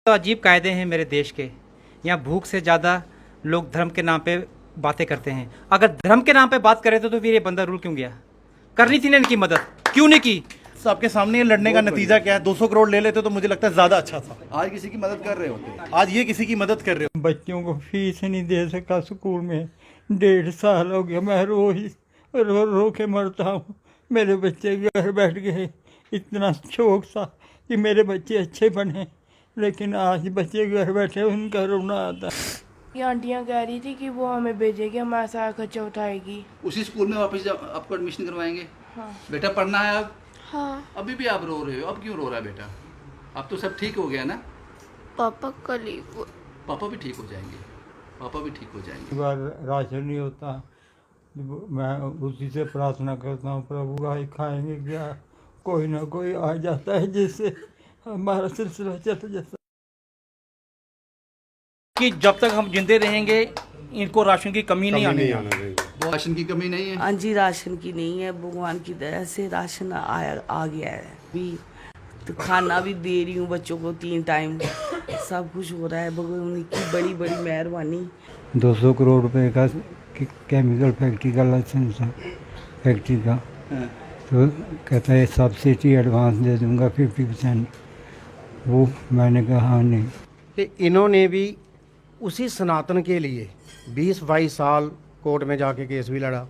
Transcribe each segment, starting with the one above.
तो अजीब कायदे हैं मेरे देश के। यहाँ भूख से ज़्यादा लोग धर्म के नाम पे बातें करते हैं। अगर धर्म के नाम पे बात करे तो फिर ये बंदा रूल क्यों गया? करनी थी ना इनकी मदद, क्यों नहीं की? आपके सामने ये लड़ने का नतीजा क्या है? 200 करोड़ ले लेते तो मुझे लगता है ज्यादा अच्छा था। आज किसी की मदद कर रहे होते। आज ये किसी की मदद कर रहे हो। बच्चों को फीस नहीं दे सका स्कूल में, 1.5 साल हो गया। मैं रो रो के मरता हूँ। मेरे बच्चे घर बैठ गए। इतना शौक था कि मेरे बच्चे अच्छे बने, लेकिन आज बच्चे घर बैठे उनका रोना आता। ये आंटियाँ कह रही थी कि वो हमें भेजेगी, हमारा सारा खर्चा उठाएगी। उसी स्कूल में वापस आपको एडमिशन करवाएंगे? हाँ। बेटा पढ़ना है अब? हाँ। अभी भी आप रो रहे हो? अब क्यों रो रहा है बेटा? अब तो सब ठीक हो गया ना? पापा कल ही पापा भी ठीक हो जाएंगे, पापा भी ठीक हो जाएंगे। बार राशन नहीं होता, मैं उसी से प्रार्थना करता हूँ, प्रभु आज खाएंगे क्या? कोई ना कोई आ जाता है जिससे हमारा सिलसिला चल जाता है। कि जब तक हम जिंदे रहेंगे इनको राशन की कमी नहीं आनी चाहिए। राशन की कमी नहीं है? हाँ जी, राशन की नहीं है। भगवान की दया से राशन आ गया है। भी तो खाना भी दे रही हूँ बच्चों को 3 टाइम, सब कुछ हो रहा है। भगवान की बड़ी बड़ी मेहरबानी। 200 करोड़ रुपए का केमिकल फैक्ट्री का लाइसेंस है, फैक्ट्री का। तो कहता है सब्सिडी एडवांस दे दूंगा 50%। वो मैंने कहा हाँ नहीं। कि इन्होंने भी उसी सनातन के लिए 20-22 साल कोर्ट में जाके केस भी लड़ा,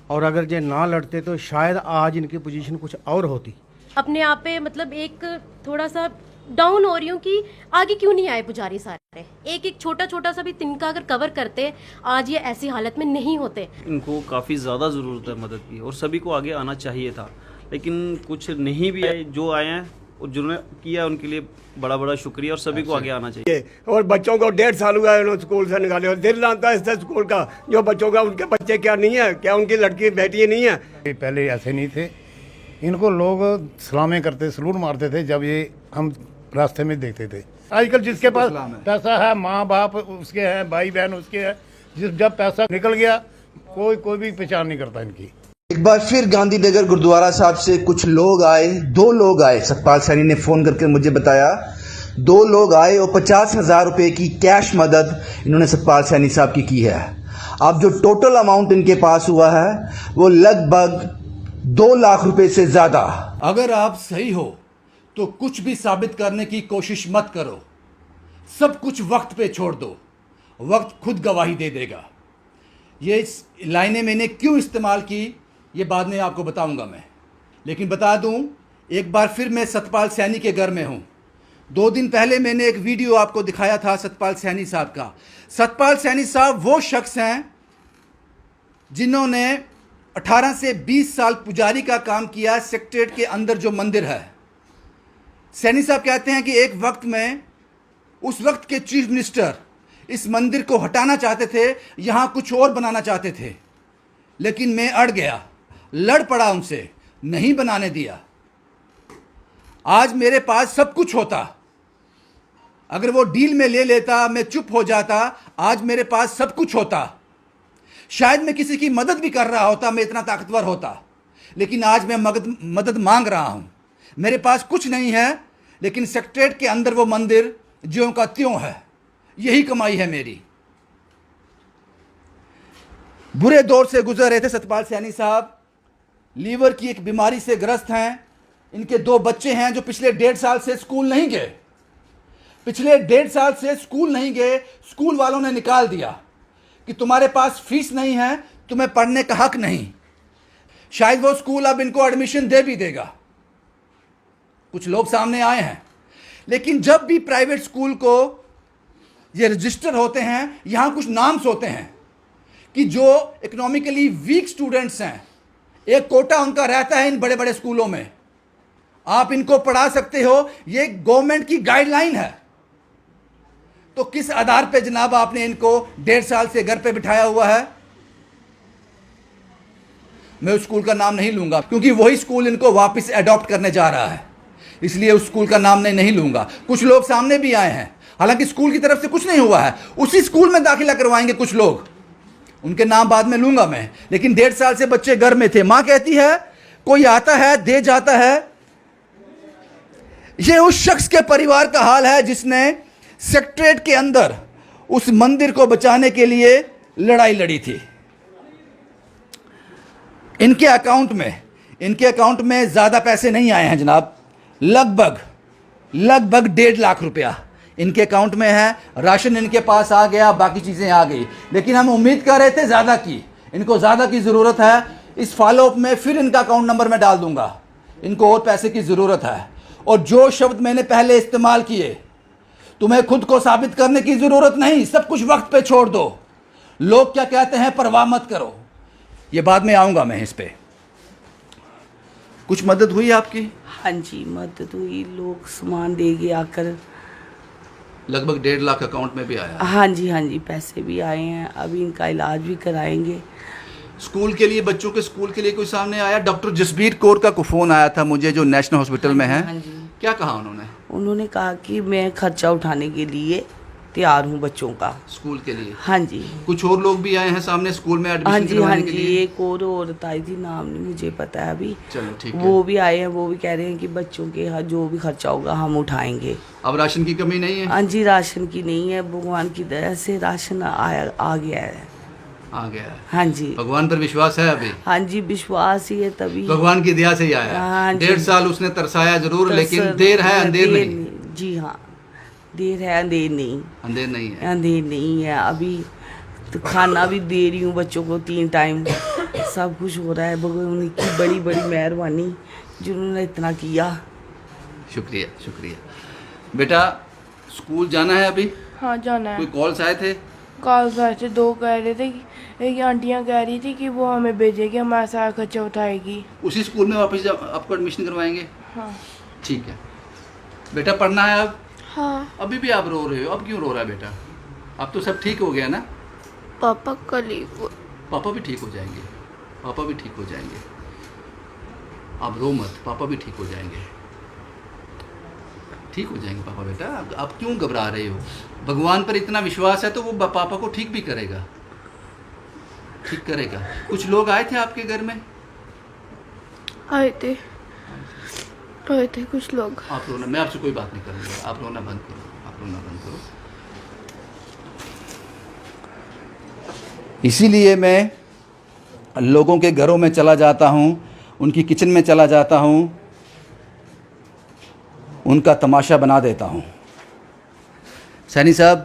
और अगर ये ना लड़ते तो शायद आज इनकी पोजीशन कुछ और होती। अपने आप पे मतलब एक थोड़ा सा डाउन हो रही हूँ कि आगे क्यों नहीं आए पुजारी सारे। एक एक छोटा छोटा सा भी तिनका अगर कवर करते आज ये ऐसी हालत में नहीं होते। इनको काफ़ी ज़्यादा ज़रूरत है मदद की, और सभी को आगे आना चाहिए था, लेकिन कुछ नहीं भी आए। जो आए हैं और जिन्होंने किया उनके लिए बड़ा बड़ा शुक्रिया, और सभी को आगे आना चाहिए। और बच्चों को 1.5 साल हुआ है स्कूल से निकाले, और दिल लाता है इस स्कूल का। जो बच्चों का, उनके बच्चे क्या नहीं है? क्या उनकी लड़की बेटी नहीं है? पहले ऐसे नहीं थे। इनको लोग सलामें करते, सलूट मारते थे जब ये हम रास्ते में देखते थे। आजकल जिसके पास पैसा है, माँ बाप उसके हैं, भाई बहन उसके हैं, जब पैसा निकल गया कोई भी पहचान नहीं करता इनकी। एक बार फिर गांधीनगर गुरुद्वारा साहब से कुछ लोग आए, 2 लोग आए। सतपाल सैनी ने फोन करके मुझे बताया 2 लोग आए और 50,000 रुपए की कैश मदद इन्होंने सतपाल सैनी साहब की है। अब जो टोटल अमाउंट इनके पास हुआ है वो लगभग 2 लाख रुपए से ज्यादा। अगर आप सही हो तो कुछ भी साबित करने की कोशिश मत करो, सब कुछ वक्त पे छोड़ दो, वक्त खुद गवाही दे देगा। ये लाइनें मैंने क्यों इस्तेमाल की ये बाद में आपको बताऊंगा मैं, लेकिन बता दूं एक बार फिर मैं सतपाल सैनी के घर में हूं। 2 दिन पहले मैंने एक वीडियो आपको दिखाया था सतपाल सैनी साहब का। सतपाल सैनी साहब वो शख्स हैं जिन्होंने 18 से 20 साल पुजारी का काम किया सेक्रेटेरिएट के अंदर जो मंदिर है। सैनी साहब कहते हैं कि एक वक्त में उस वक्त के चीफ मिनिस्टर इस मंदिर को हटाना चाहते थे, यहां कुछ और बनाना चाहते थे, लेकिन मैं अड़ गया, लड़ पड़ा उनसे, नहीं बनाने दिया। आज मेरे पास सब कुछ होता, अगर वो डील में ले लेता, मैं चुप हो जाता, आज मेरे पास सब कुछ होता। शायद मैं किसी की मदद भी कर रहा होता, मैं इतना ताकतवर होता, लेकिन आज मैं मदद मांग रहा हूं। मेरे पास कुछ नहीं है, लेकिन सेक्रेटेरिएट के अंदर वो मंदिर ज्यों का त्यों है। यही कमाई है मेरी। बुरे दौर से गुजर रहे थे सतपाल सैनी साहब, लीवर की एक बीमारी से ग्रस्त हैं। इनके 2 बच्चे हैं जो पिछले 1.5 साल से स्कूल नहीं गए। पिछले 1.5 साल से स्कूल नहीं गए, स्कूल वालों ने निकाल दिया कि तुम्हारे पास फीस नहीं है, तुम्हें पढ़ने का हक नहीं। शायद वो स्कूल अब इनको एडमिशन दे भी देगा, कुछ लोग सामने आए हैं। लेकिन जब भी प्राइवेट स्कूल को ये रजिस्टर होते हैं, यहां कुछ नाम्स होते हैं कि जो इकोनॉमिकली वीक स्टूडेंट्स हैं, एक कोटा उनका रहता है इन बड़े बड़े स्कूलों में। आप इनको पढ़ा सकते हो, ये गवर्नमेंट की गाइडलाइन है। तो किस आधार पे जनाब आपने इनको 1.5 साल से घर पे बिठाया हुआ है? मैं उस स्कूल का नाम नहीं लूंगा, क्योंकि वही स्कूल इनको वापस अडॉप्ट करने जा रहा है, इसलिए उस स्कूल का नाम नहीं लूंगा। कुछ लोग सामने भी आए हैं, हालांकि स्कूल की तरफ से कुछ नहीं हुआ है, उसी स्कूल में दाखिला करवाएंगे कुछ लोग, उनके नाम बाद में लूंगा मैं। लेकिन 1.5 साल से बच्चे घर में थे। मां कहती है कोई आता है दे जाता है, ये उस शख्स के परिवार का हाल है जिसने सेक्रेटरीट के अंदर उस मंदिर को बचाने के लिए लड़ाई लड़ी थी। इनके अकाउंट में ज्यादा पैसे नहीं आए हैं जनाब, लगभग 1.5 लाख रुपया इनके अकाउंट में है। राशन इनके पास आ गया, बाकी चीजें आ गई, लेकिन हम उम्मीद कर रहे थे ज्यादा की, इनको ज्यादा की जरूरत है। इस फॉलोअप में फिर इनका अकाउंट नंबर मैं डाल दूंगा, इनको और पैसे की जरूरत है। और जो शब्द मैंने पहले इस्तेमाल किए, तुम्हें खुद को साबित करने की जरूरत नहीं, सब कुछ वक्त पे छोड़ दो, लोग क्या कहते हैं परवाह मत करो। ये बाद में आऊंगा मैं इस पे। कुछ मदद हुई आपकी? हाँ जी, मदद हुई, लोग सामान दे गए आकर। लगभग 1.5 लाख अकाउंट में भी आया। हाँ जी, पैसे भी आए हैं, अभी इनका इलाज भी कराएंगे। स्कूल के लिए, बच्चों के स्कूल के लिए कोई सामने आया? डॉक्टर जसबीर कौर का फ़ोन आया था मुझे, जो नेशनल हॉस्पिटल में है। हाँ जी, क्या कहा उन्होंने? उन्होंने कहा कि मैं खर्चा उठाने के लिए तैयार हूँ बच्चों का, स्कूल के लिए। हाँ जी। कुछ और लोग भी आए हैं सामने स्कूल में हाँ एडमिशन करवाने के जी, लिए? एक और औरत आई थी, नाम नहीं मुझे पता है अभी। चलो ठीक है। वो भी आए हैं, वो भी कह रहे हैं कि बच्चों के जो भी खर्चा होगा हम उठाएंगे। अब राशन की कमी नहीं है? हाँ जी, राशन की नहीं है, भगवान की दया से राशन आ गया है। आ गया है। हाँ जी, भगवान पर विश्वास है अभी? हाँ जी, विश्वास ही है तभी। भगवान की दया से ही आया। हाँ जी। 1.5 साल उसने तरसाया जरूर, लेकिन देर है अंधेर नहीं। जी हाँ, देर है अंधेर नहीं। अंधेर नहीं है। अंधेर नहीं है। अभी तो खाना भी दे रही हूँ बच्चों को 3 टाइम, सब कुछ हो रहा है। भगवान की बड़ी बड़ी मेहरबानी जिन्होंने इतना किया। शुक्रिया शुक्रिया। बेटा स्कूल जाना है अभी? हाँ जाना कोई है। कॉल्स आए थे? कल से 2 कह रहे थे कि एक आंटियाँ कह रही थी कि वो हमें भेजेगी, हमारा सारा खर्चा उठाएगी। उसी स्कूल में वापस जब आपको एडमिशन करवाएंगे? हाँ। ठीक है। बेटा पढ़ना है अब? हाँ। अभी भी आप रो रहे हो? अब क्यों रो रहा है बेटा? अब तो सब ठीक हो गया ना? पापा कल ही पापा भी ठीक हो जाएंगे, पापा भी ठीक हो जाएंगे। आप रो मत, पापा भी ठीक हो जाएंगे, ठीक हो जाएंगे पापा। बेटा आप क्यों घबरा रहे हो? भगवान पर इतना विश्वास है तो वो पापा को ठीक भी करेगा, ठीक करेगा। कुछ लोग आए थे आपके घर में? आए थे कुछ लोग। आप रोना, मैं आपसे कोई बात नहीं करूँगा, आप रोना बंद करो, आप रोना बंद करो। इसीलिए मैं लोगों के घरों में चला जाता हूँ, उनकी किचन में चला जाता हूँ, उनका तमाशा बना देता हूँ। सैनी साहब,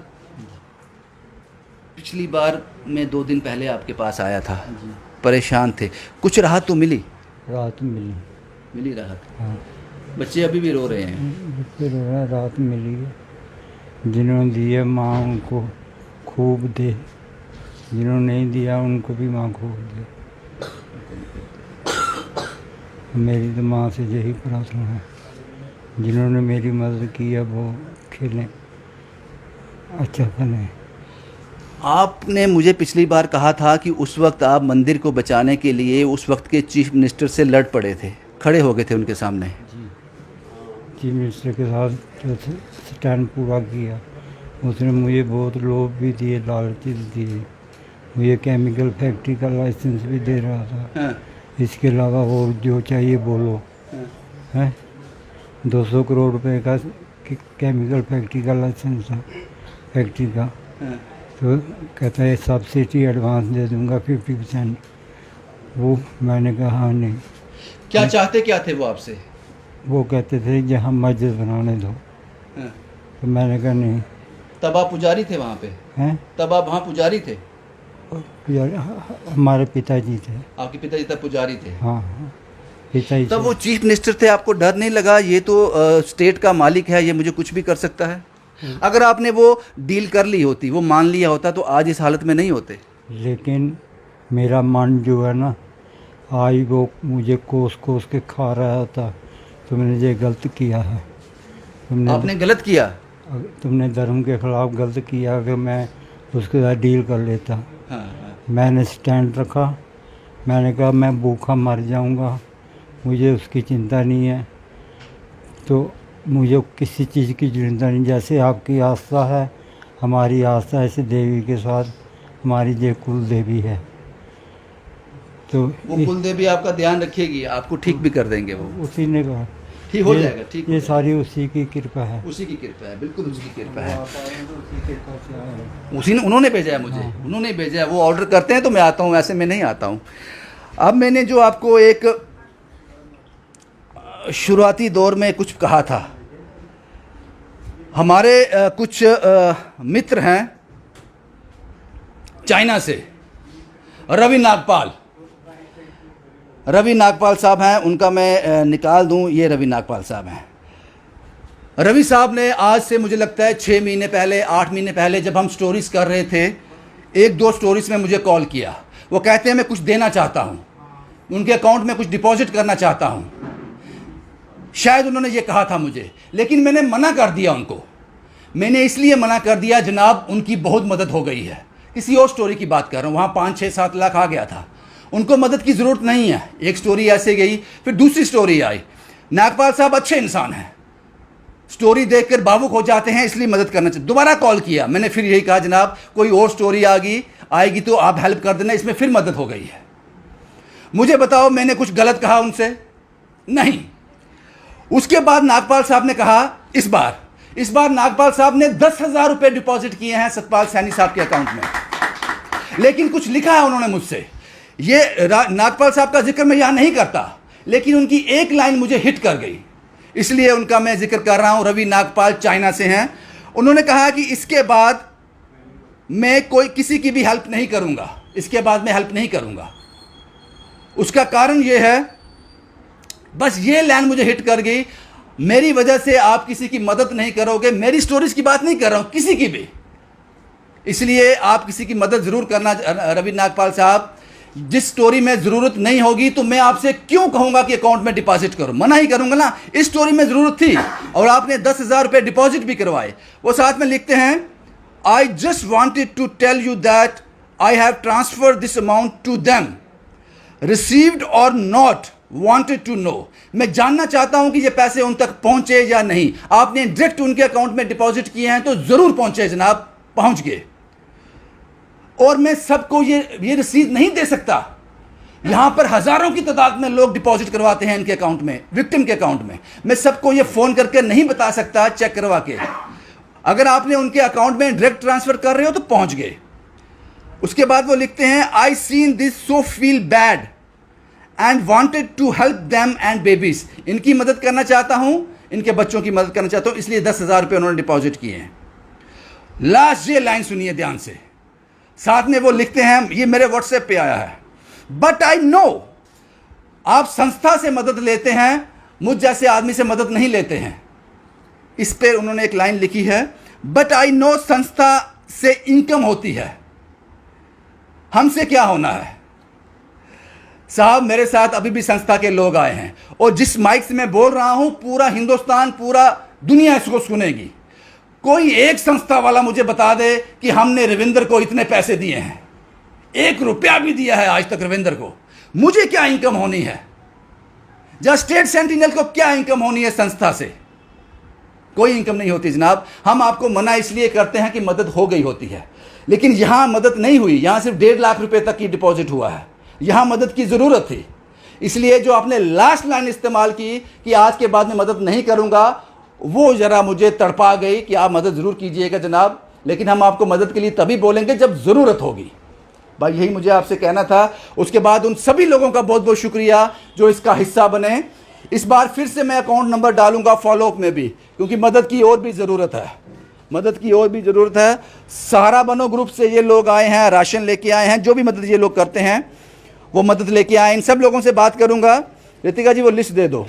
पिछली बार मैं 2 दिन पहले आपके पास आया था, परेशान थे, कुछ राहत तो मिली? राहत मिली राहत। हाँ। बच्चे अभी भी रो रहे हैं? बच्चे रो रहे हैं, राहत मिली है। जिन्होंने दिए माँ उनको खूब दे, जिन्होंने नहीं दिया उनको भी माँ खूब दे। मेरी तो माँ से यही प्रार्थना है, जिन्होंने मेरी मदद की है वो खेलें, अच्छा बने। आपने मुझे पिछली बार कहा था कि उस वक्त आप मंदिर को बचाने के लिए उस वक्त के चीफ मिनिस्टर से लड़ पड़े थे, खड़े हो गए थे उनके सामने। चीफ मिनिस्टर के साथ जो स्टैंड पूरा किया, उसने मुझे बहुत लोभ भी दिए, लालच दिए, मुझे केमिकल फैक्ट्री का लाइसेंस भी दे रहा था। हाँ। इसके अलावा और जो चाहिए बोलो। हाँ। है 200 करोड़ रुपए का केमिकल फैक्ट्री का लाइसेंस था, फैक्ट्री का। हाँ। तो कहता है सब्सिडी एडवांस दे दूंगा 50%। वो मैंने कहा हाँ नहीं। क्या चाहते क्या थे वो आपसे? वो कहते थे कि हम मस्जिद बनाने दो। हाँ। तो मैंने कहा नहीं। तब आप पुजारी थे वहाँ पे? हैं? तब आप वहाँ पुजारी थे? हमारे पिताजी थे। आपके पिताजी तब पुजारी थे? हाँ, पिताजी। तब वो चीफ मिनिस्टर थे, आपको डर नहीं लगा ये तो स्टेट का मालिक है, ये मुझे कुछ भी कर सकता है? अगर आपने वो डील कर ली होती, वो मान लिया होता, तो आज इस हालत में नहीं होते। लेकिन मेरा मन जो है ना, आज वो मुझे कोस कोस के खा रहा था, तुमने ये गलत किया है। आपने गलत किया? तुमने धर्म के खिलाफ गलत किया। अगर मैं उसके साथ डील कर लेता। हाँ। मैंने स्टैंड रखा, मैंने कहा मैं भूखा मर जाऊंगा, मुझे उसकी चिंता नहीं है, तो मुझे किसी चीज़ की चिंता नहीं। जैसे आपकी आस्था है, हमारी आस्था ऐसे देवी के साथ, हमारी ये कुल देवी है, तो वो कुल देवी आपका ध्यान रखेगी, आपको ठीक भी कर देंगे वो। उसी ने कहा। ठीक हो जाएगा, ठीक हो ये जाएगा। सारी उसी की कृपा है। उसी की कृपा है, बिल्कुल उसकी कृपा है। उसी कृपा से आए हैं। उसी ने, उन्होंने भेजा है मुझे, उन्होंने भेजा है। वो ऑर्डर करते हैं तो मैं आता हूँ, ऐसे मैं नहीं आता हूँ। अब मैंने जो आपको एक शुरुआती दौर में कुछ कहा था, हमारे कुछ मित्र हैं चाइना से, रवि नागपाल साहब हैं, उनका मैं निकाल दूं। ये रवि नागपाल साहब हैं। रवि साहब ने आज से मुझे लगता है 6 महीने पहले, 8 महीने पहले, जब हम स्टोरीज कर रहे थे, 1-2 स्टोरीज में मुझे कॉल किया। वो कहते हैं मैं कुछ देना चाहता हूं, उनके अकाउंट में कुछ डिपॉजिट करना चाहता हूं। शायद उन्होंने ये कहा था मुझे, लेकिन मैंने मना कर दिया उनको। मैंने इसलिए मना कर दिया, जनाब उनकी बहुत मदद हो गई है। किसी और स्टोरी की बात कर रहा हूँ, वहाँ 5-6-7 लाख आ गया था। उनको मदद की ज़रूरत नहीं है। एक स्टोरी ऐसे गई, फिर दूसरी स्टोरी आई। नागपाल साहब अच्छे इंसान हैं, स्टोरी देखकर भावुक हो जाते हैं, इसलिए मदद करना चाहिए। दोबारा कॉल किया, मैंने फिर यही कहा, जनाब कोई और स्टोरी आएगी तो आप हेल्प कर देना। इसमें फिर मदद हो गई है। मुझे बताओ मैंने कुछ गलत कहा उनसे? नहीं। उसके बाद नागपाल साहब ने कहा, इस बार नागपाल साहब ने 10,000 रुपये डिपॉजिट किए हैं सतपाल सैनी साहब के अकाउंट में। लेकिन कुछ लिखा है उन्होंने मुझसे, ये नागपाल साहब का जिक्र मैं यहाँ नहीं करता, लेकिन उनकी एक लाइन मुझे हिट कर गई, इसलिए उनका मैं जिक्र कर रहा हूँ। रवि नागपाल चाइना से हैं। उन्होंने कहा कि इसके बाद मैं किसी की भी हेल्प नहीं करूँगा, इसके बाद मैं हेल्प नहीं करूँगा। उसका कारण ये है, बस ये लाइन मुझे हिट कर गई, मेरी वजह से आप किसी की मदद नहीं करोगे। मेरी स्टोरीज की बात नहीं कर रहा हूँ, किसी की भी। इसलिए आप किसी की मदद ज़रूर करना। रवि नागपाल साहब, जिस स्टोरी में ज़रूरत नहीं होगी तो मैं आपसे क्यों कहूँगा कि अकाउंट में डिपॉजिट करो? मना ही करूँगा ना। इस स्टोरी में ज़रूरत थी और आपने 10,000 रुपये डिपॉजिट भी करवाए। वो साथ में लिखते हैं, I just wanted to tell you that I have transfer this amount to them, received और नॉट, वांटेड टू नो। मैं जानना चाहता हूं कि ये पैसे उन तक पहुंचे या नहीं। आपने डायरेक्ट उनके अकाउंट में डिपॉजिट किए हैं तो जरूर पहुंचे जनाब, पहुंच गए। और मैं सबको ये रसीद नहीं दे सकता। यहां पर हजारों की तादाद में लोग डिपॉजिट करवाते हैं इनके अकाउंट में, विक्टिम के अकाउंट में। मैं सबको ये फोन करके नहीं बता सकता, चेक करवा के। अगर आपने उनके अकाउंट में डायरेक्ट ट्रांसफर कर रहे हो तो पहुंच गए। उसके बाद वो लिखते हैं, I seen this so feel bad and wanted to help them and babies. इनकी मदद करना चाहता हूं, इनके बच्चों की मदद करना चाहता हूं, इसलिए 10,000 रुपये उन्होंने डिपॉजिट किए हैं। लास्ट ये लाइन सुनिए ध्यान से। साथ में वो लिखते हैं, ये मेरे व्हाट्सएप पे आया है, बट आई नो, आप संस्था से मदद लेते हैं, मुझ जैसे आदमी से मदद नहीं लेते हैं। इस पर उन्होंने एक लाइन लिखी है, बट आई नो संस्था से इनकम होती है, हमसे क्या होना है। साहब मेरे साथ अभी भी संस्था के लोग आए हैं और जिस माइक से मैं बोल रहा हूं पूरा हिंदुस्तान, पूरा दुनिया इसको सुनेगी। कोई एक संस्था वाला मुझे बता दे कि हमने रविंद्र को इतने पैसे दिए हैं, 1 रुपया भी दिया है आज तक रविंद्र को। मुझे क्या इनकम होनी है, या स्टेट सेंटिनल को क्या इनकम होनी है संस्था से? कोई इनकम नहीं होती जनाब। हम आपको मना इसलिए करते हैं कि मदद हो गई होती है, लेकिन यहां मदद नहीं हुई। यहां सिर्फ 1.5 लाख रुपए तक की डिपॉजिट हुआ है। यहां मदद की जरूरत थी, इसलिए जो आपने लास्ट लाइन इस्तेमाल की कि आज के बाद में मदद नहीं करूंगा, वो जरा मुझे तड़पा गई कि आप मदद जरूर कीजिएगा जनाब, लेकिन हम आपको मदद के लिए तभी बोलेंगे जब जरूरत होगी। भाई यही मुझे आपसे कहना था। उसके बाद उन सभी लोगों का बहुत बहुत शुक्रिया जो इसका हिस्सा बने। इस बार फिर से मैं अकाउंट नंबर डालूंगा फॉलोअप में भी, क्योंकि मदद की और भी ज़रूरत है, मदद की और भी ज़रूरत है। सहारा बनो ग्रुप से ये लोग आए हैं, राशन लेके आए हैं, जो भी मदद ये लोग करते हैं वो मदद लेके आए। इन सब लोगों से बात करूंगा। रितिका जी वो लिस्ट दे दो।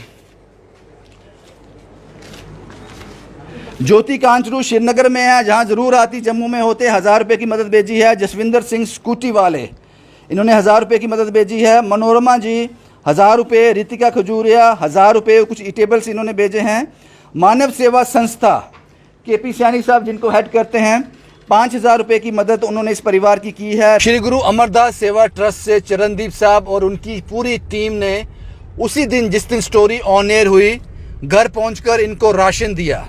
ज्योति कांचरू श्रीनगर में है, जहां जरूर आती जम्मू में होते। 1000 रुपये की मदद भेजी है। जसविंदर सिंह स्कूटी वाले, इन्होंने 1000 रुपये की मदद भेजी है। मनोरमा जी 1000 रुपये। रितिका खजूरिया 1000 रुपये। कुछ ईटेबल्स इन्होंने भेजे हैं। मानव सेवा संस्था केपी सैनी साहब जिनको हेड करते हैं, 5000 रुपये की मदद उन्होंने इस परिवार की है। श्री गुरु अमरदास सेवा ट्रस्ट से चरणदीप साहब और उनकी पूरी टीम ने उसी दिन जिस दिन स्टोरी ऑन एयर हुई, घर पहुंचकर इनको राशन दिया।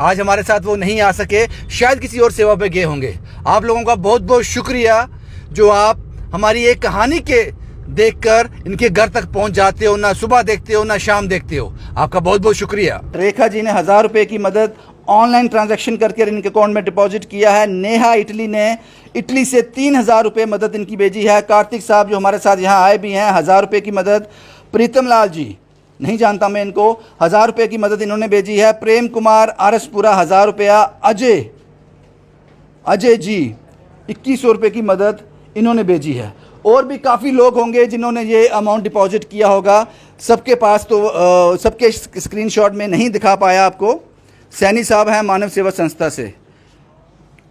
आज हमारे साथ वो नहीं आ सके, शायद किसी और सेवा पे गए होंगे। आप लोगों का बहुत बहुत शुक्रिया जो आप हमारी एक कहानी के देखकर इनके घर तक पहुंच जाते हो, ना सुबह देखते हो ना शाम देखते हो। आपका बहुत बहुत शुक्रिया। रेखा जी ने 1000 रुपए की मदद ऑनलाइन ट्रांजैक्शन करके इनके अकाउंट में डिपॉजिट किया है। नेहा इटली ने इटली से 3000 रुपए मदद इनकी भेजी है। कार्तिक साहब जो हमारे साथ यहाँ आए भी हैं, 1000 रुपए की मदद। प्रीतम लाल जी, नहीं जानता मैं इनको, 1000 रुपए की मदद इन्होंने भेजी है। प्रेम कुमार आरसपुरा 1000 रुपया। अजय जी 2100 रुपये की मदद इन्होंने भेजी है। और भी काफ़ी लोग होंगे जिन्होंने ये अमाउंट डिपॉजिट किया होगा। सबके पास तो सबके स्क्रीनशॉट में नहीं दिखा पाया आपको। सैनी साहब हैं मानव सेवा संस्था से।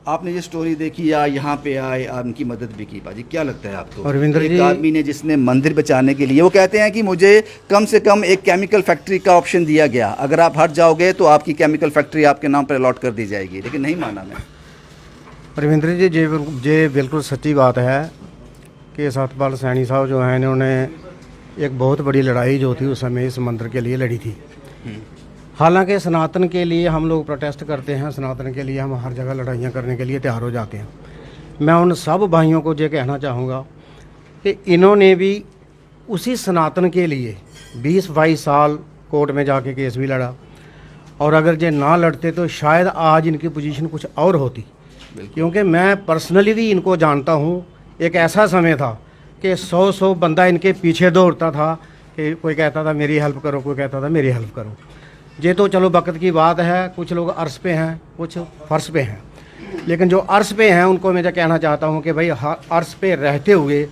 आपने ये स्टोरी देखी या यहाँ पे आए, आपकी मदद भी की, बाजी क्या लगता है आपको? रविंद्र एक जी, आदमी ने जिसने मंदिर बचाने के लिए, वो कहते हैं कि मुझे कम से कम एक केमिकल फैक्ट्री का ऑप्शन दिया गया, अगर आप हट जाओगे तो आपकी केमिकल फैक्ट्री आपके नाम पर अलॉट कर दी जाएगी, लेकिन नहीं माना मैं। रविंद्र जी, ये बिल्कुल सच्ची बात है कि सतपाल सैनी साहब जो हैं इन्होंने एक बहुत बड़ी लड़ाई जो थी उस समय इस मंदिर के लिए लड़ी थी। हालांकि सनातन के लिए हम लोग प्रोटेस्ट करते हैं, सनातन के लिए हम हर जगह लड़ाइयाँ करने के लिए तैयार हो जाते हैं। मैं उन सब भाइयों को ये कहना चाहूँगा कि इन्होंने भी उसी सनातन के लिए 20-22 साल कोर्ट में जाके केस भी लड़ा, और अगर ये ना लड़ते तो शायद आज इनकी पोजीशन कुछ और होती। क्योंकि मैं पर्सनली भी इनको जानता हूँ। एक ऐसा समय था कि 100 बंदा इनके पीछे दौड़ता था कि कोई कहता था मेरी हेल्प करो, कोई कहता था मेरी हेल्प करो। ये तो चलो वक्त की बात है, कुछ लोग अर्श पे हैं, कुछ फर्श पे हैं, लेकिन जो अर्श पे हैं उनको मैं कहना चाहता हूँ कि भाई अर्श पे रहते हुए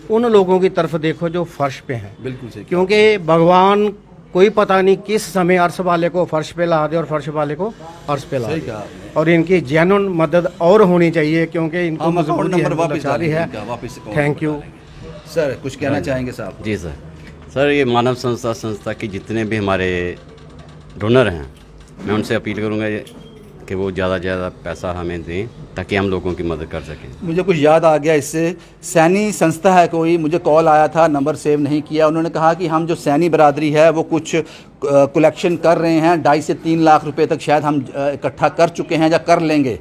उन लोगों की तरफ देखो जो फर्श पे हैं। बिल्कुल सही। क्योंकि भगवान कोई पता नहीं किस समय अर्श वाले को फर्श पे ला दे और फर्श वाले को अर्श पे ला दे, और इनकी जेन्युइन मदद और होनी चाहिए क्योंकि इनको मजबूरी है। थैंक यू सर, कुछ कहना चाहेंगे साहब? जी सर, ये मानव संस्था की जितने भी हमारे डोनर हैं, मैं उनसे अपील करूंगा कि वो ज़्यादा से ज़्यादा पैसा हमें दें ताकि हम लोगों की मदद कर सकें। मुझे कुछ याद आ गया इससे। सैनी संस्था है कोई, मुझे कॉल आया था, नंबर सेव नहीं किया। उन्होंने कहा कि हम जो सैनी बरादरी है वो कुछ कलेक्शन कर रहे हैं, 2.5 से 3 लाख रुपए तक शायद हम इकट्ठा कर चुके हैं या कर लेंगे।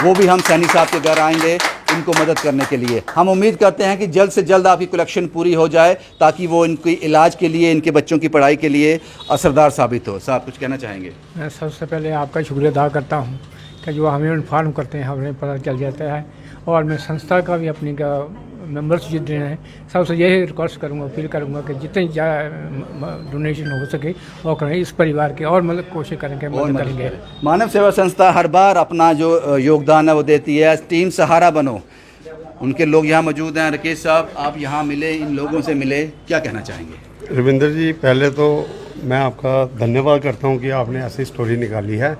वो भी हम सैनी साहब के घर आएंगे इनको मदद करने के लिए। हम उम्मीद करते हैं कि जल्द से जल्द आपकी कलेक्शन पूरी हो जाए ताकि वो इनकी इलाज के लिए, इनके बच्चों की पढ़ाई के लिए असरदार साबित हो। साहब कुछ कहना चाहेंगे? मैं सबसे पहले आपका शुक्रिया अदा करता हूँ कि जो हमें इन्फॉर्म करते हैं, हमें पता चल जाता है। और मैं संस्था का भी अपनी का मेंबर्स जितने हैं सबसे यही रिक्वेस्ट करूँगा, अपील करूँगा कि जितनी डोनेशन हो सके वो करें इस परिवार की, और मतलब कोशिश करेंगे, मदद करेंगे। मानव सेवा संस्था हर बार अपना जो योगदान है वो देती है। टीम सहारा बनो, उनके लोग यहाँ मौजूद हैं। राकेश साहब, आप यहाँ मिले, इन लोगों से मिले, क्या कहना चाहेंगे? रविंद्र जी, पहले तो मैं आपका धन्यवाद करता हूँ कि आपने ऐसी स्टोरी निकाली है,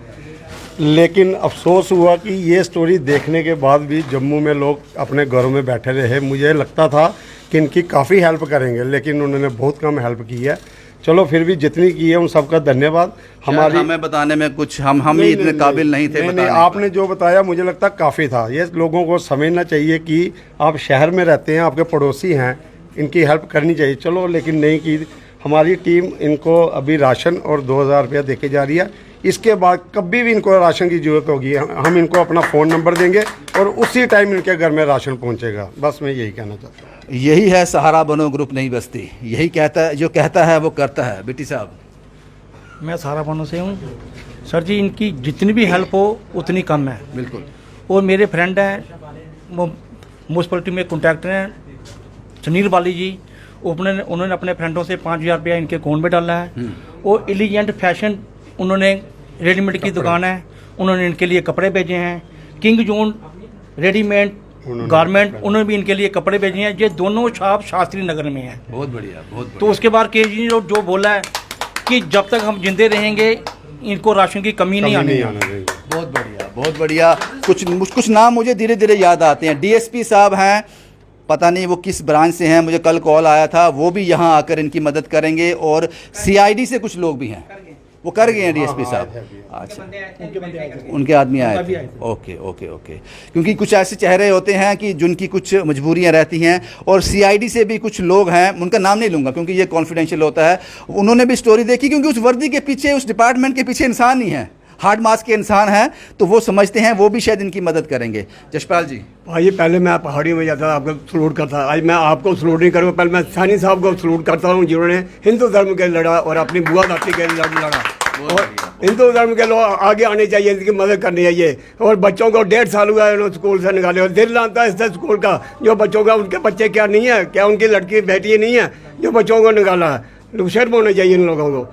लेकिन अफसोस हुआ कि ये स्टोरी देखने के बाद भी जम्मू में लोग अपने घरों में बैठे रहे। मुझे लगता था कि इनकी काफ़ी हेल्प करेंगे, लेकिन उन्होंने बहुत कम हेल्प की है। चलो फिर भी जितनी की है उन सबका धन्यवाद। हमारी हमें बताने में कुछ हम ही इतने काबिल नहीं थे। नहीं, आपने जो बताया मुझे लगता काफ़ी था। ये लोगों को समझना चाहिए कि आप शहर में रहते हैं, आपके पड़ोसी हैं, इनकी हेल्प करनी चाहिए। चलो, लेकिन नहीं की। हमारी टीम इनको अभी राशन और 2000 रुपया दे के जा रही है। इसके बाद कभी भी इनको राशन की ज़रूरत होगी हम इनको अपना फ़ोन नंबर देंगे और उसी टाइम इनके घर में राशन पहुंचेगा। बस मैं यही कहना चाहता हूँ। यही है सहारा बनो ग्रुप नहीं बस्ती, यही कहता है, जो कहता है वो करता है। बेटी साहब, मैं सहारा बनो से हूँ सर जी। इनकी जितनी भी हेल्प हो उतनी कम है। बिल्कुल। और मेरे फ्रेंड हैं, वो म्यूनसिपलिटी में कॉन्ट्रैक्टर हैं, सुनील बाली जी। उन्होंने अपने फ्रेंडों से 5000 रुपया इनके अकाउंट में डाला है। और एलिगेंट फैशन, उन्होंने रेडीमेड की दुकान है, उन्होंने इनके लिए कपड़े भेजे हैं। किंग जोन रेडीमेड गारमेंट, उन्होंने भी इनके लिए कपड़े भेजे हैं। ये दोनों शॉप शास्त्री नगर में है। बहुत बढ़िया, बहुत बढ़िया। तो उसके बाद केजरी जी जो बोला है कि जब तक हम जिंदे रहेंगे इनको राशन की कमी नहीं आनी है। बहुत बढ़िया, बहुत बढ़िया। कुछ नाम मुझे धीरे धीरे याद आते हैं। डीएसपी साहब हैं, पता नहीं वो किस ब्रांच से हैं, मुझे कल कॉल आया था, वो भी यहाँ आकर इनकी मदद करेंगे। और सीआईडी से कुछ लोग भी हैं, वो कर गए हैं डीएसपी साहब। अच्छा, उनके आदमी आए थे। Okay okay okay. क्योंकि कुछ ऐसे चेहरे होते हैं कि जिनकी कुछ मजबूरियां रहती हैं। और सीआईडी से भी कुछ लोग हैं, उनका नाम नहीं लूँगा क्योंकि ये कॉन्फिडेंशियल होता है। उन्होंने भी स्टोरी देखी, क्योंकि उस वर्दी के पीछे, उस डिपार्टमेंट के पीछे इंसान ही है। हार्ड मास के इंसान हैं तो वो समझते हैं, वो भी शायद इनकी मदद करेंगे। जशपाल जी, भाई पहले मैं पहाड़ियों में जाता था, आपको सलूट करता, आज मैं आपको सलूट नहीं करूँगा, पहले मैं सैनी साहब को सलूट करता हूँ जिन्होंने हिंदू धर्म के लड़ा और अपनी बुआ दादी के लड़ा। और हिंदू धर्म के लोग आगे आने चाहिए, इनकी मदद करनी चाहिए। और बच्चों को 1.5 साल हुआ है उन्होंने स्कूल से निकाले, और दिल आता है इस स्कूल का, जो बच्चों का, उनके बच्चे क्या नहीं है, क्या उनकी लड़की बेटी नहीं है जो बच्चों को निकाला है। शर्म होना चाहिए इन लोगों को।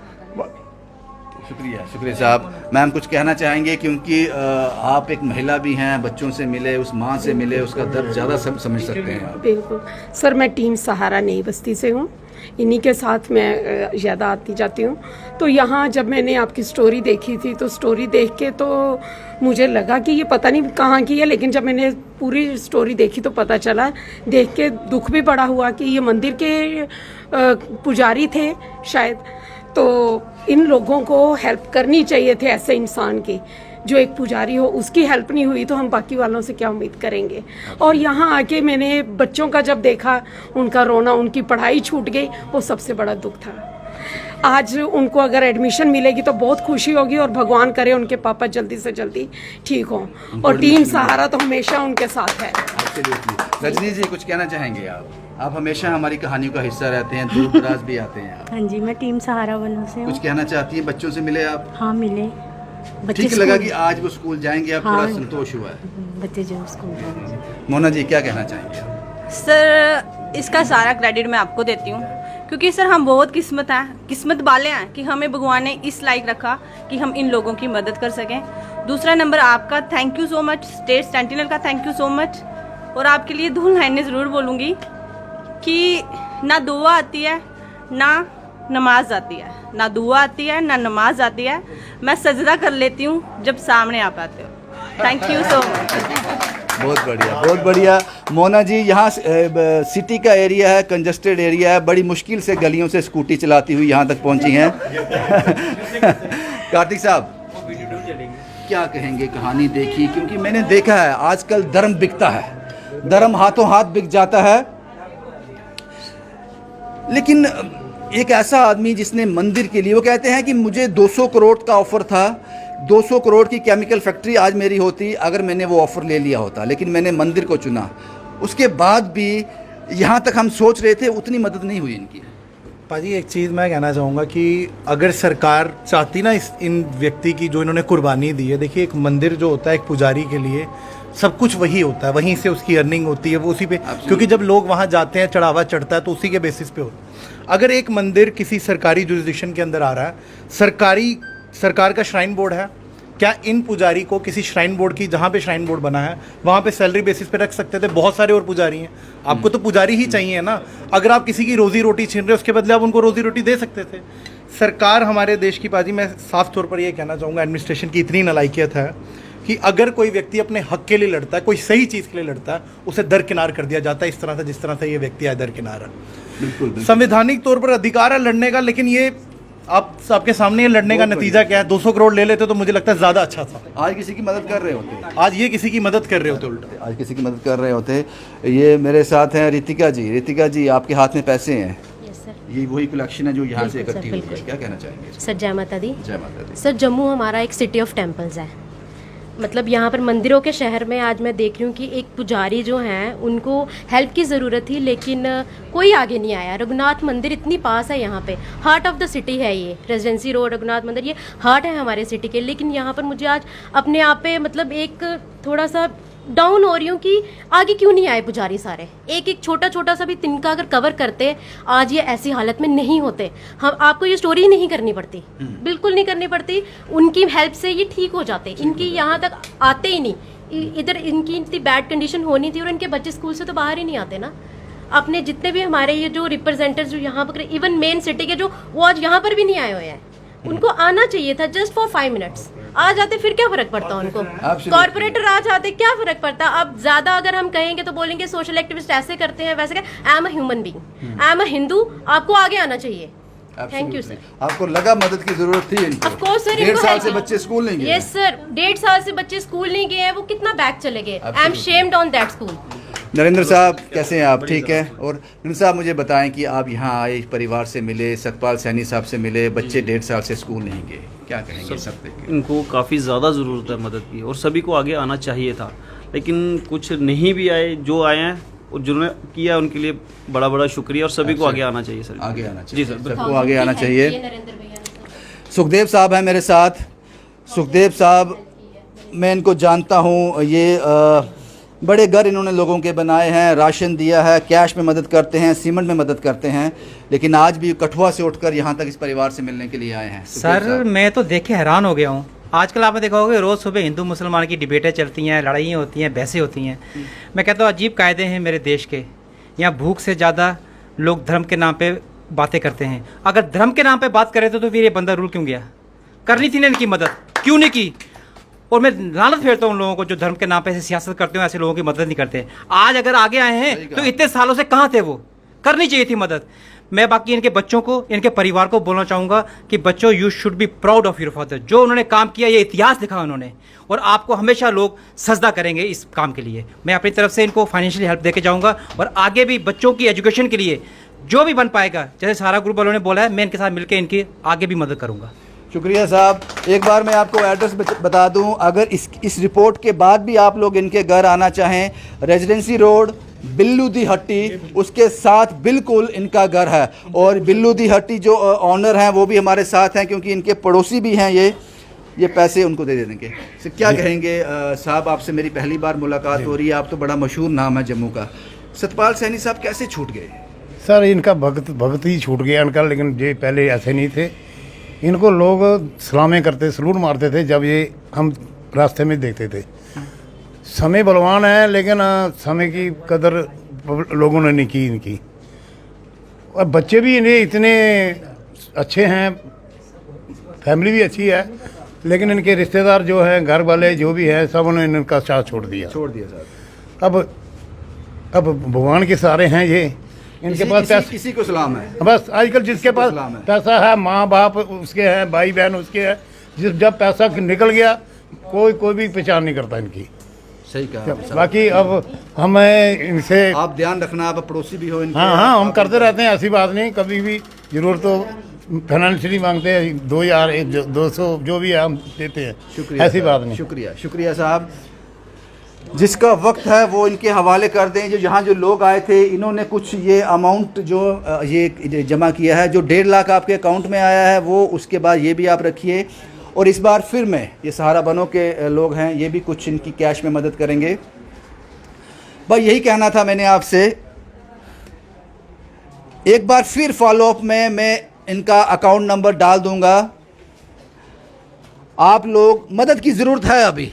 शुक्रिया साहब। मैम कुछ कहना चाहेंगे, क्योंकि आप एक महिला भी हैं, बच्चों से मिले, उस माँ से मिले, उसका दर्द ज़्यादा समझ सकते हैं आप। बिल्कुल सर, मैं टीम सहारा नई बस्ती से हूँ, इन्हीं के साथ मैं ज़्यादा आती जाती हूँ। तो यहाँ जब मैंने आपकी स्टोरी देखी थी तो स्टोरी देख के तो मुझे लगा कि ये पता नहीं कहाँ की है, लेकिन जब मैंने पूरी स्टोरी देखी तो पता चला, देख के दुख भी बड़ा हुआ कि ये मंदिर के पुजारी थे शायद। तो इन लोगों को हेल्प करनी चाहिए थे, ऐसे इंसान की जो एक पुजारी हो, उसकी हेल्प नहीं हुई तो हम बाकी वालों से क्या उम्मीद करेंगे। और यहाँ आके मैंने बच्चों का जब देखा, उनका रोना, उनकी पढ़ाई छूट गई, वो सबसे बड़ा दुख था। आज उनको अगर एडमिशन मिलेगी तो बहुत खुशी होगी, और भगवान करे उनके पापा जल्दी से जल्दी ठीक हों, और टीम सहारा तो हमेशा उनके साथ है। रजनी जी कुछ कहना चाहेंगे आप हमेशा हमारी कहानियों का हिस्सा रहते हैं, दूर दराज भी आते हैं आप। हाँ जी, मैं टीम सहारा वालों से हूँ। कुछ कहना चाहती हैं? बच्चों से मिले आप? हाँ मिले। ठीक लगा कि आज वो स्कूल जाएंगे, आप थोड़ा संतोष हुआ है? बच्चे जो स्कूल जाएंगे। मोना जी क्या कहना चाहेंगे? सर इसका सारा क्रेडिट मैं आपको देती हूँ, क्योंकि सर हम बहुत किस्मत वाले हैं कि हमें भगवान ने इस लायक रखा कि हम इन लोगों की मदद कर सकें। दूसरा नंबर आपका thank you so much, state sentinel का थैंक यू सो मच। और आपके लिए 2 लाइनें ज़रूर बोलूँगी कि ना दुआ आती है ना नमाज आती है, ना दुआ आती है ना नमाज आती है, मैं सजदा कर लेती हूँ जब सामने आप आते हो। Thank you so much. बहुत बढ़िया, बहुत बढ़िया। मोना जी, यहाँ सिटी का एरिया है, कंजस्टेड एरिया है, बड़ी मुश्किल से गलियों से स्कूटी चलाती हुई यहाँ तक पहुँची हैं। कार्तिक साहब क्या कहेंगे, कहानी देखी? क्योंकि मैंने देखा है आजकल धर्म बिकता है, धर्म हाथों हाथ बिक जाता है। लेकिन एक ऐसा आदमी जिसने मंदिर के लिए, वो कहते हैं कि मुझे 200 करोड़ का ऑफर था, 200 करोड़ की केमिकल फैक्ट्री आज मेरी होती अगर मैंने वो ऑफर ले लिया होता, लेकिन मैंने मंदिर को चुना। उसके बाद भी यहाँ तक हम सोच रहे थे, उतनी मदद नहीं हुई इनकी। पाजी एक चीज़ मैं कहना चाहूँगा कि अगर सरकार चाहती ना इन व्यक्ति की जो इन्होंने कुर्बानी दी है, देखिए एक मंदिर जो होता है एक पुजारी के लिए सब कुछ वही होता है, वहीं से उसकी अर्निंग होती है, वो उसी पे, क्योंकि जब लोग वहाँ जाते हैं चढ़ावा चढ़ता है तो उसी के बेसिस पे होता है। अगर एक मंदिर किसी सरकारी जुरिस्डिक्शन के अंदर आ रहा है, सरकार का श्राइन बोर्ड है, क्या इन पुजारी को किसी श्राइन बोर्ड की, जहाँ पे श्राइन बोर्ड बना है वहाँ पे सैलरी बेसिस पे रख सकते थे? बहुत सारे और पुजारी हैं, आपको तो पुजारी ही चाहिए ना। अगर आप किसी की रोजी रोटी छीन रहे हो, उसके बदले आप उनको रोजी रोटी दे सकते थे। सरकार हमारे देश की, पाजी मैं साफ तौर पर ये कहना चाहूँगा, एडमिनिस्ट्रेशन की इतनी नालायकियत है कि अगर कोई व्यक्ति अपने हक के लिए लड़ता है, कोई सही चीज़ के लिए लड़ता है, उसे दरकिनार कर दिया जाता है इस तरह से, जिस तरह से ये व्यक्ति आज दरकिनार है। बिल्कुल संवैधानिक तौर पर अधिकार है लड़ने का, लेकिन ये आपके सामने ये लड़ने का नतीजा क्या है? 200 करोड़ ले लेते तो मुझे लगता है ज़्यादा अच्छा था। आज किसी की मदद कर रहे होते, आज ये किसी की मदद कर रहे होते, उल्टा आज किसी की मदद कर रहे होते। ये मेरे साथ हैं रितिका जी। रितिका जी, आपके हाथ में पैसे हैं, ये वही कलेक्शन है जो यहाँ से इकट्ठी हुई है, क्या कहना चाहेंगे? सर जय माता दी। जय माता दी। सर जम्मू हमारा एक सिटी ऑफ टेम्पल्स है, मतलब यहाँ पर मंदिरों के शहर में आज मैं देख रही हूँ कि एक पुजारी जो हैं उनको हेल्प की ज़रूरत थी, लेकिन कोई आगे नहीं आया। रघुनाथ मंदिर इतनी पास है, यहाँ पे हार्ट ऑफ द सिटी है, ये रेजिडेंसी रोड रघुनाथ मंदिर, ये हार्ट है हमारे सिटी के, लेकिन यहाँ पर मुझे आज अपने आप पे मतलब एक थोड़ा सा डाउन हो रही हूँ कि आगे क्यों नहीं आए पुजारी सारे। एक छोटा छोटा सा भी तिनका अगर कवर करते, आज ये ऐसी हालत में नहीं होते। हम आपको ये स्टोरी नहीं करनी पड़ती, बिल्कुल नहीं करनी पड़ती, उनकी हेल्प से ये ठीक हो जाते। इनकी यहाँ तक आते ही नहीं, इधर इनकी इतनी बैड कंडीशन होनी थी और इनके बच्चे स्कूल से तो बाहर ही नहीं आते ना। अपने जितने भी हमारे ये जो रिप्रेजेंटेटिव्स जो यहाँ पर, इवन मेन सिटी के जो, वो आज यहाँ पर भी नहीं आए हुए हैं। उनको आना चाहिए था जस्ट फॉर 5 मिनट्स, आ जाते फिर क्या फर्क पड़ता उनको। कॉर्पोरेटर आ जाते क्या फर्क पड़ता। अब ज्यादा अगर हम कहेंगे तो बोलेंगे सोशल एक्टिविस्ट ऐसे करते हैं वैसे। I am a human being, I am a Hindu, आपको आगे आना चाहिए। Thank you sir. आपको लगा मदद की जरूरत थी इनको? Of course sir. 1.5 साल से बच्चे स्कूल नहीं गए। यस सर, 1.5 साल से बच्चे स्कूल नहीं गए हैं, वो कितना बैक चले गए। I am shamed on that school. Narendra साहब कैसे हैं आप? ठीक है। और नरेंद्र साहब मुझे बताएं कि आप यहाँ आए, परिवार से मिले, सतपाल सैनी साहब से मिले, बच्चे 1.5 साल से स्कूल नहीं गए, क्या कहेंगे सब पे? इनको काफ़ी ज़्यादा ज़रूरत है मदद की और सभी को आगे आना चाहिए था, लेकिन कुछ नहीं भी आए, जो आए हैं और जिन्होंने किया उनके लिए बड़ा बड़ा शुक्रिया और सभी को आगे आना चाहिए सर। आगे आना चाहिए जी सर, सबको आगे आना चाहिए। सुखदेव साहब हैं मेरे साथ। सुखदेव साहब मैं इनको जानता हूँ, ये बड़े घर इन्होंने लोगों के बनाए हैं, राशन दिया है, कैश में मदद करते हैं, सीमेंट में मदद करते हैं, लेकिन आज भी कठुआ से उठकर यहाँ तक इस परिवार से मिलने के लिए आए हैं। सर मैं तो देख के हैरान हो गया हूँ। आजकल आपने देखा होगा रोज़ सुबह हिंदू मुसलमान की डिबेटें चलती हैं, लड़ाइयाँ होती हैं, बहसें होती हैं। मैं कहता हूँ अजीब कायदे हैं मेरे देश के। यहाँ भूख से ज़्यादा लोग धर्म के नाम पे बातें करते हैं। अगर धर्म के नाम पे बात करे तो फिर ये बंदा रूल क्यों गया? करनी थी ना इनकी मदद, क्यों नहीं की? और मैं लानत फेरता हूँ उन लोगों को जो धर्म के नाम पे ऐसे सियासत करते हो, ऐसे लोगों की मदद नहीं करते। आज अगर आगे आए हैं तो इतने सालों से कहाँ थे? वो करनी चाहिए थी मदद। मैं बाकी इनके बच्चों को, इनके परिवार को बोलना चाहूँगा कि बच्चों you should be proud of your father. जो उन्होंने काम किया, ये इतिहास लिखा उन्होंने, और आपको हमेशा लोग सजदा करेंगे इस काम के लिए। मैं अपनी तरफ से इनको फाइनेंशियली हेल्प देके जाऊँगा और आगे भी बच्चों की एजुकेशन के लिए जो भी बन पाएगा, जैसे सारा ग्रुप वालों ने बोला है, मैं इनके साथ मिलकर इनकी आगे भी मदद करूँगा। शुक्रिया साहब। एक बार मैं आपको एड्रेस बता दूं, अगर इस रिपोर्ट के बाद भी आप लोग इनके घर आना चाहें, रेजिडेंसी रोड बिल्लू दी हट्टी, उसके साथ बिल्कुल इनका घर है। और बिल्लू दी हट्टी जो ऑनर हैं वो भी हमारे साथ हैं, क्योंकि इनके पड़ोसी भी हैं। ये पैसे उनको दे देंगे। तो क्या कहेंगे साहब, आपसे मेरी पहली बार मुलाकात हो रही है, आप तो बड़ा मशहूर नाम है जम्मू का। सतपाल सैनी साहब कैसे छूट गए? सर इनका भगत ही छूट गया इनका, लेकिन ये पहले ऐसे नहीं थे। इनको लोग सलामें करते, सलूट मारते थे जब ये हम रास्ते में देखते थे। समय बलवान है, लेकिन समय की कदर लोगों ने नहीं की इनकी। और बच्चे भी इन्हें इतने अच्छे हैं, फैमिली भी अच्छी है, लेकिन इनके रिश्तेदार जो हैं, घर वाले जो भी हैं, सब उन्होंने इनका साथ छोड़ दिया साहब। अब भगवान के सहारे हैं ये। इनके पास पैसा, किसी को सलाम है बस। आजकल जिसके पास पैसा है, माँ बाप उसके हैं, भाई बहन उसके हैं, जब पैसा निकल गया कोई भी पहचान नहीं करता इनकी। सही कहा। बाकी अब हमें इनसे आप ध्यान रखना, आप पड़ोसी भी हो इनके। हाँ हम करते रहते हैं, ऐसी बात नहीं। कभी भी जरूरत तो फाइनेंशियली मांगते हैं, 2000 200 जो भी है हम देते हैं, ऐसी बात नहीं। शुक्रिया साहब। जिसका वक्त है वो इनके हवाले कर दें। जो यहाँ जो लोग आए थे, इन्होंने कुछ ये अमाउंट जो ये जमा किया है, जो 1.5 लाख आपके अकाउंट में आया है वो, उसके बाद ये भी आप रखिए। और इस बार फिर मैं, ये सहारा बनों के लोग हैं, ये भी कुछ इनकी कैश में मदद करेंगे। भाई यही कहना था मैंने आपसे। एक बार फिर फॉलोअप में मैं इनका अकाउंट नंबर डाल दूंगा। आप लोग, मदद की ज़रूरत है। अभी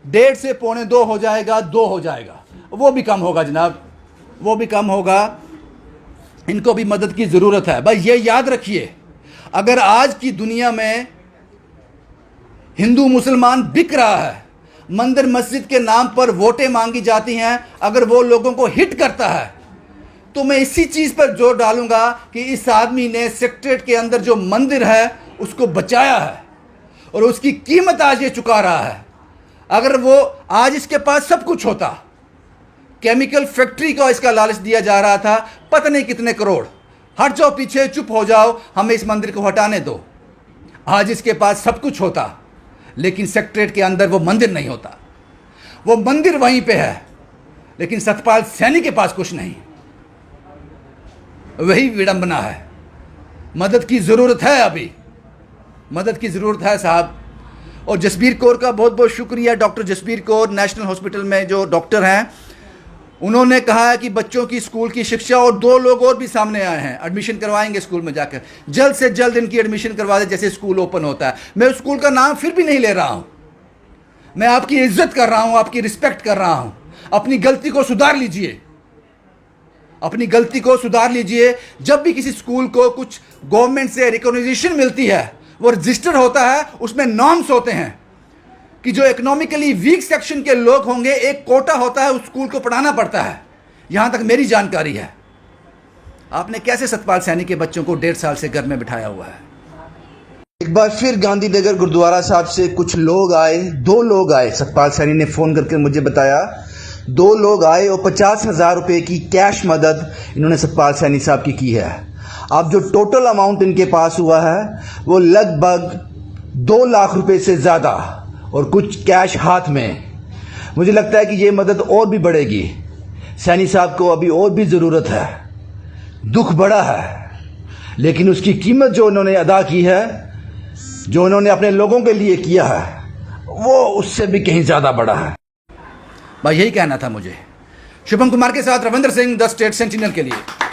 1.5 से 1.25 हो जाएगा, 2 हो जाएगा, वो भी कम होगा जनाब, वो भी कम होगा। इनको भी मदद की ज़रूरत है। भाई ये याद रखिए, अगर आज की दुनिया में हिंदू मुसलमान बिक रहा है, मंदिर मस्जिद के नाम पर वोटें मांगी जाती हैं, अगर वो लोगों को हिट करता है, तो मैं इसी चीज़ पर जोर डालूंगा कि इस आदमी ने सेक्रेटरीट के अंदर जो मंदिर है उसको बचाया है और उसकी कीमत आज ये चुका रहा है। अगर वो आज इसके पास सब कुछ होता, केमिकल फैक्ट्री का इसका लालच दिया जा रहा था, पता नहीं कितने करोड़, हट जाओ पीछे, चुप हो जाओ, हमें इस मंदिर को हटाने दो। आज इसके पास सब कुछ होता, लेकिन सेक्रेटरीट के अंदर वो मंदिर नहीं होता। वो मंदिर वहीं पे है, लेकिन सतपाल सैनी के पास कुछ नहीं। वही विडंबना है। मदद की ज़रूरत है, अभी मदद की ज़रूरत है साहब। और जसबीर कौर का बहुत बहुत शुक्रिया। Doctor Jasbir Kaur national hospital में जो डॉक्टर हैं, उन्होंने कहा है कि बच्चों की स्कूल की शिक्षा, और 2 लोग और भी सामने आए हैं, एडमिशन करवाएंगे स्कूल में जाकर, जल्द से जल्द इनकी एडमिशन करवा दे जैसे स्कूल ओपन होता है। मैं उस स्कूल का नाम फिर भी नहीं ले रहा हूँ, मैं आपकी इज्जत कर रहा हूँ, आपकी रिस्पेक्ट कर रहा हूँ। अपनी गलती को सुधार लीजिए, अपनी गलती को सुधार लीजिए। जब भी किसी स्कूल को कुछ गवर्नमेंट से रिकॉग्निशन मिलती है, वो रजिस्टर होता है, उसमें नॉर्म्स होते हैं कि जो इकोनॉमिकली वीक सेक्शन के लोग होंगे, एक कोटा होता है, उस स्कूल को पढ़ाना पड़ता है। यहां तक मेरी जानकारी है। आपने कैसे सतपाल सैनी के बच्चों को 1.5 साल से घर में बिठाया हुआ है? एक बार फिर गांधीनगर गुरुद्वारा साहब से कुछ लोग आए, 2 लोग आए। सतपाल सैनी ने फ़ोन करके मुझे बताया 2 लोग आए और 50,000 रुपए की कैश मदद इन्होंने सतपाल सैनी साहब की है। अब जो टोटल अमाउंट इनके पास हुआ है वो लगभग 2 लाख रुपए से ज़्यादा और कुछ कैश हाथ में। मुझे लगता है कि ये मदद और भी बढ़ेगी। सैनी साहब को अभी और भी ज़रूरत है। दुख बड़ा है, लेकिन उसकी कीमत जो उन्होंने अदा की है, जो उन्होंने अपने लोगों के लिए किया है, वो उससे भी कहीं ज़्यादा बड़ा है। भाई यही कहना था मुझे। शुभम कुमार के साथ Ravindra Singh, the state sentinel के लिए।